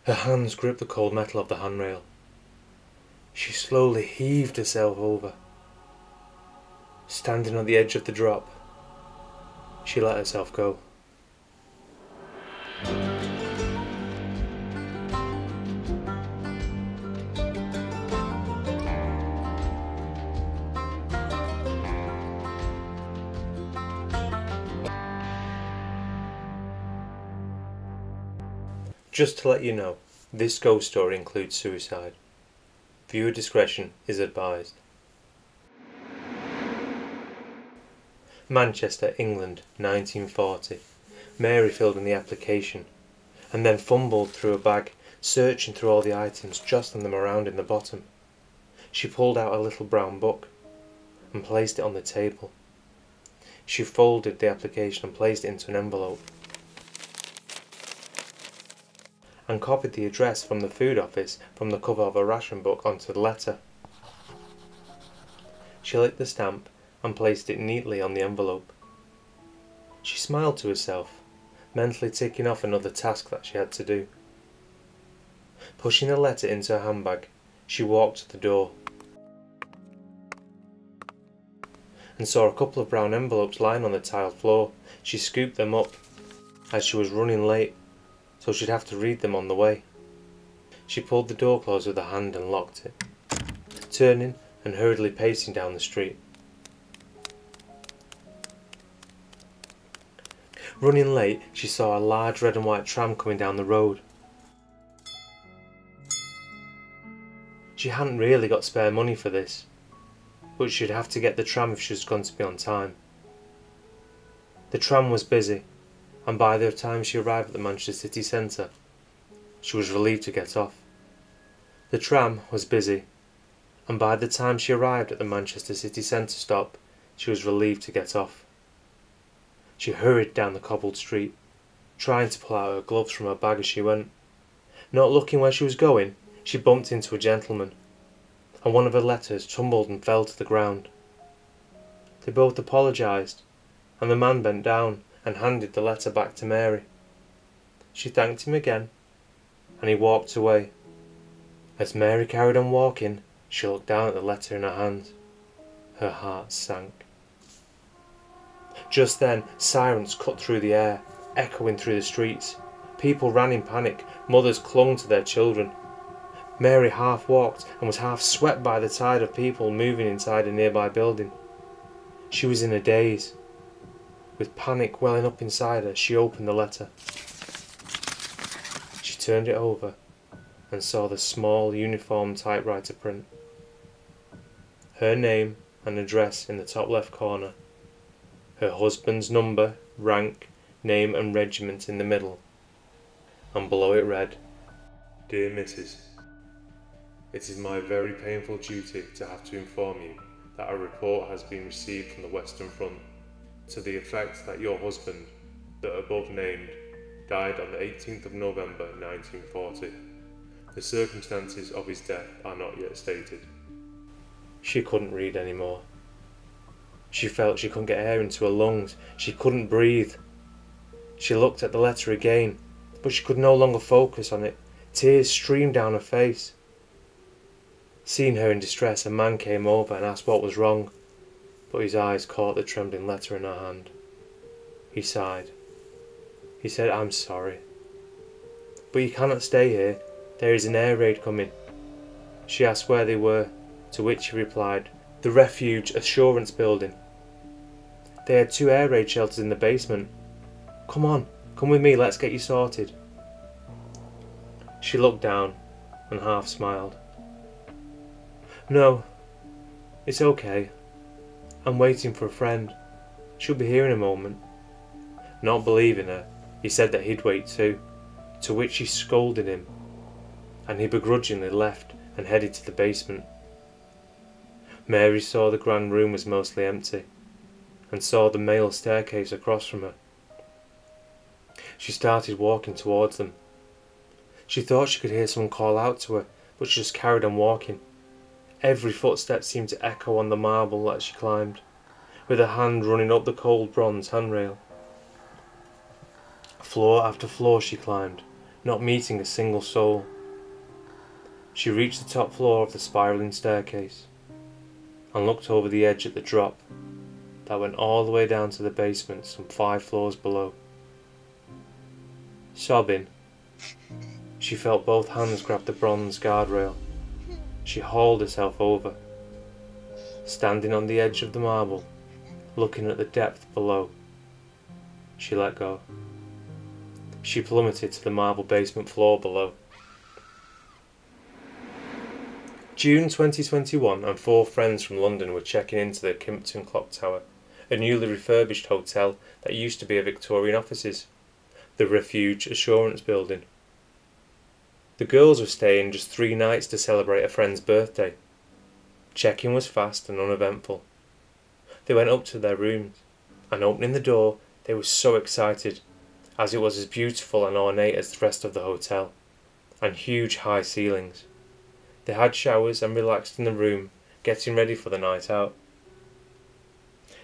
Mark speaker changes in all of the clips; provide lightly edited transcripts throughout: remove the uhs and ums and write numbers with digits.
Speaker 1: Her hands gripped the cold metal of the handrail. She slowly heaved herself over. Standing on the edge of the drop, she let herself go. Just to let you know, this ghost story includes suicide. Viewer discretion is advised. Manchester, England, 1940. Mary filled in the application, and then fumbled through a bag, searching through all the items, jostling them around in the bottom. She pulled out a little brown book, and placed it on the table. She folded the application and placed it into an envelope, and copied the address from the food office from the cover of a ration book onto the letter. She lit the stamp and placed it neatly on the envelope. She smiled to herself, mentally ticking off another task that she had to do. Pushing the letter into her handbag, she walked to the door and saw a couple of brown envelopes lying on the tiled floor. She scooped them up, as she was running late, so she'd have to read them on the way. She pulled the door closed with her hand and locked it, turning and hurriedly pacing down the street. Running late, she saw a large red and white tram coming down the road. She hadn't really got spare money for this, but she'd have to get the tram if she was going to be on time. The tram was busy, and by the time she arrived at the Manchester city centre, she was relieved to get off. The tram was busy, and by the time she arrived at the Manchester city centre stop, she was relieved to get off. She hurried down the cobbled street, trying to pull out her gloves from her bag as she went. Not looking where she was going, she bumped into a gentleman, and one of her letters tumbled and fell to the ground. They both apologised, and the man bent down and handed the letter back to Mary. She thanked him again, and he walked away. As Mary carried on walking, she looked down at the letter in her hand. Her heart sank. Just then, sirens cut through the air, echoing through the streets. People ran in panic, mothers clung to their children. Mary half walked and was half swept by the tide of people moving inside a nearby building. She was in a daze. With panic welling up inside her, she opened the letter. She turned it over and saw the small uniform typewriter print. Her name and address in the top left corner. Her husband's number, rank, name and regiment in the middle. And below it read, "Dear Mrs. It is my very painful duty to have to inform you that a report has been received from the Western Front to the effect that your husband, the above named, died on the 18th of November 1940. The circumstances of his death are not yet stated." She couldn't read anymore. She felt she couldn't get air into her lungs. She couldn't breathe. She looked at the letter again, but she could no longer focus on it. Tears streamed down her face. Seeing her in distress, a man came over and asked what was wrong, but his eyes caught the trembling letter in her hand. He sighed. He said, "I'm sorry, but you cannot stay here. There is an air raid coming." She asked where they were, to which he replied, "The Refuge Assurance Building. They had 2 air raid shelters in the basement. Come on, come with me, let's get you sorted." She looked down and half smiled. "No, it's okay. I'm waiting for a friend. She'll be here in a moment." Not believing her, he said that he'd wait too, to which she scolded him, and he begrudgingly left and headed to the basement. Mary saw the grand room was mostly empty, and saw the male staircase across from her. She started walking towards them. She thought she could hear someone call out to her, but she just carried on walking. Every footstep seemed to echo on the marble as she climbed, with her hand running up the cold bronze handrail. Floor after floor she climbed, not meeting a single soul. She reached the top floor of the spiralling staircase and looked over the edge at the drop that went all the way down to the basement some 5 floors below. Sobbing, she felt both hands grab the bronze guardrail. She hauled herself over, standing on the edge of the marble, looking at the depth below. She let go. She plummeted to the marble basement floor below. June 2021, and 4 friends from London were checking into the Kimpton Clocktower, a newly refurbished hotel that used to be a Victorian offices, the Refuge Assurance Building. The girls were staying just 3 nights to celebrate a friend's birthday. Check-in was fast and uneventful. They went up to their rooms, and opening the door, they were so excited, as it was as beautiful and ornate as the rest of the hotel, and huge high ceilings. They had showers and relaxed in the room, getting ready for the night out.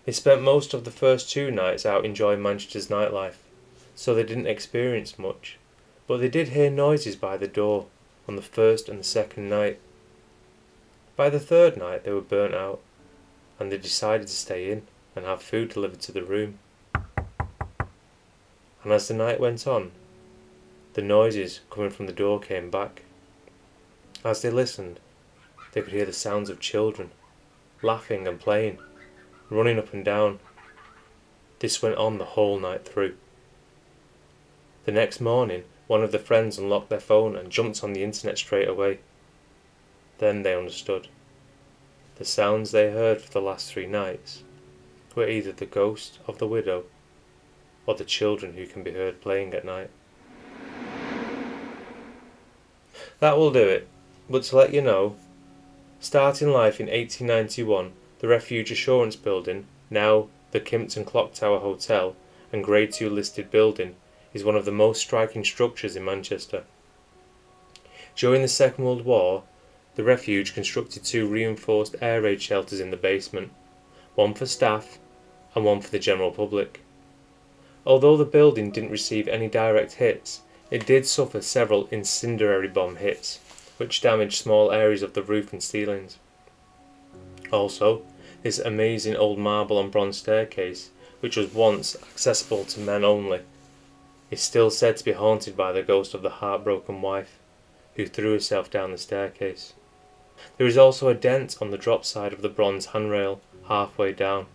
Speaker 1: They spent most of the first 2 nights out enjoying Manchester's nightlife, so they didn't experience much, but they did hear noises by the door on the first and the second night. By the 3rd night they were burnt out, and they decided to stay in and have food delivered to the room. And as the night went on, the noises coming from the door came back. As they listened, they could hear the sounds of children, laughing and playing, running up and down. This went on the whole night through. The next morning, one of the friends unlocked their phone and jumped on the internet straight away. Then they understood. The sounds they heard for the last 3 nights were either the ghost of the widow or the children who can be heard playing at night. That will do it. But to let you know, starting life in 1891, the Refuge Assurance Building, now the Kimpton Clocktower Hotel and Grade 2 listed building, is one of the most striking structures in Manchester. During the Second World War, the Refuge constructed 2 reinforced air raid shelters in the basement, one for staff and one for the general public. Although the building didn't receive any direct hits, it did suffer several incendiary bomb hits, which damaged small areas of the roof and ceilings. Also, this amazing old marble and bronze staircase, which was once accessible to men only, is still said to be haunted by the ghost of the heartbroken wife, who threw herself down the staircase. There is also a dent on the drop side of the bronze handrail, halfway down.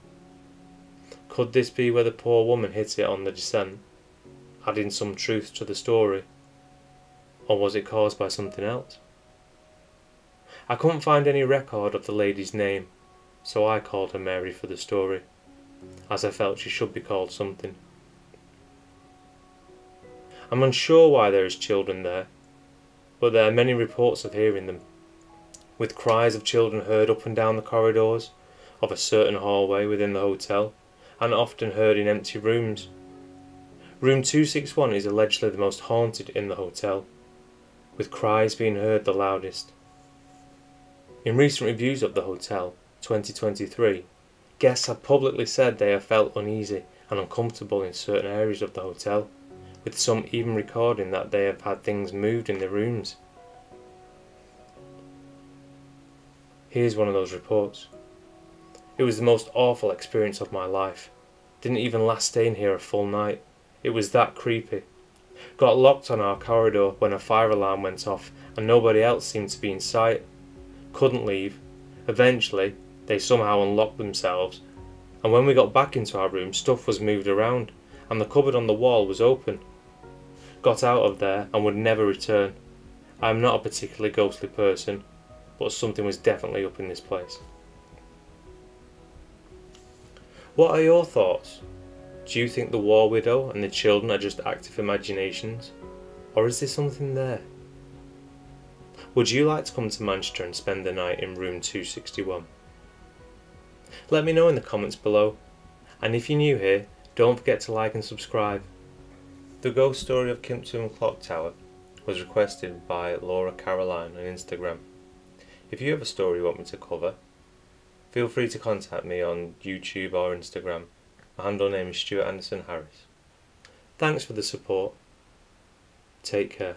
Speaker 1: Could this be where the poor woman hit it on the descent, adding some truth to the story? Or was it caused by something else? I couldn't find any record of the lady's name, so I called her Mary for the story, as I felt she should be called something. I'm unsure why there is children there, but there are many reports of hearing them, with cries of children heard up and down the corridors of a certain hallway within the hotel, and often heard in empty rooms. Room 261 is allegedly the most haunted in the hotel, with cries being heard the loudest. In recent reviews of the hotel, 2023, guests have publicly said they have felt uneasy and uncomfortable in certain areas of the hotel, with some even recording that they have had things moved in their rooms. Here's one of those reports. It was the most awful experience of my life. Didn't even last staying here a full night. It was that creepy. Got locked on our corridor when a fire alarm went off and nobody else seemed to be in sight. Couldn't leave. Eventually, they somehow unlocked themselves, and when we got back into our room, stuff was moved around, and the cupboard on the wall was open. Got out of there and would never return. I am not a particularly ghostly person, but something was definitely up in this place. What are your thoughts? Do you think the war widow and the children are just active imaginations, or is there something there? Would you like to come to Manchester and spend the night in room 261? Let me know in the comments below, and if you're new here, don't forget to like and subscribe. The ghost story of Kimpton Clocktower was requested by Laura Caroline on Instagram. If you have a story you want me to cover, feel free to contact me on YouTube or Instagram. My handle name is Stuart Anderson Harris. Thanks for the support. Take care.